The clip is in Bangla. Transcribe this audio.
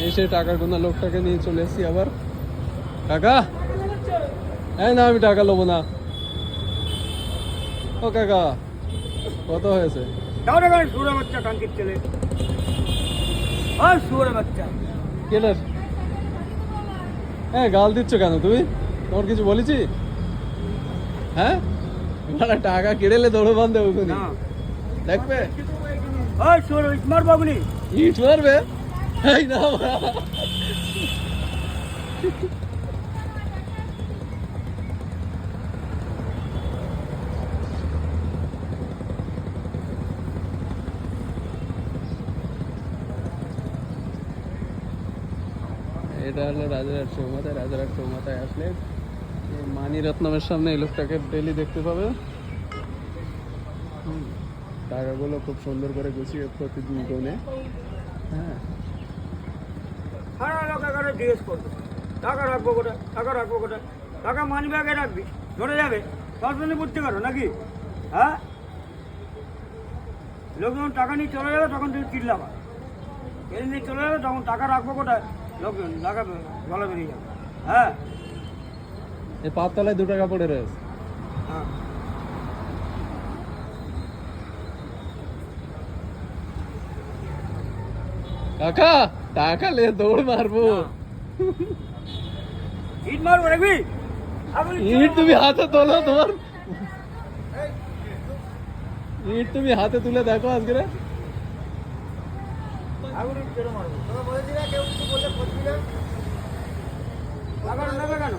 এসে টাকার গোনা লোকটাকে নিয়ে চলে এসেছি আবার। কাকা, এই না, আমি টাকা নেবো না। ও কাকা, কত হয়েছে? শুয়োরের বাচ্চা, কাঙ্কির ছেলে, শুয়োরের বাচ্চা। কেনার? হ্যাঁ, গাল দিচ্ছ কেন তুমি? তোমার কিছু বলেছি? হ্যাঁ, টাকা কেড়েলে দৌড়ো বান্ধে ওখানে দেখবে। ইট মারবো আপনি? ইট মারবে? এই না, এটা হলো রাজারহাট চৌমাথায়। রাজারহাট চৌমাথায় আসলে মানিরত্নমের সামনে এই লোকটাকে ডেলি দেখতে পাবে। টাকাগুলো খুব সুন্দর করে গুছিয়ে প্রতিদিন গোনে। হ্যাঁ, জিজ্ঞেস করবো টাকা রাখবো কোথায়, টাকা রাখবো কোথায়, টাকা মানি ব্যাগে রাখবি, ধরে যাবে, সরস্বতী করতে পারো নাকি? হ্যাঁ, লোক যখন টাকা নিয়ে চলে যাবে তখন তুমি চিল্লাবা, এর নিয়ে চলে যাবে তখন টাকা রাখবো কোথায়, লোকজন লাগাবে, গলা বেরিয়ে যাবে। হ্যাঁ, এই পাততলায় 2 টাকা পড়ে রয়েছে। হ্যাঁ, কাকা, টাকা লে, দৌড় মারবো। ইট মারবো রাখবি? ইট তুমি হাতে তোলো, তোমার ইট তুমি হাতে তুলে দেখো আজকে। আগুন ইট কেন মারবো? তোমরা বলেছিলে কেউ কিছু বললে করবি না, টাকা নেবে কেন?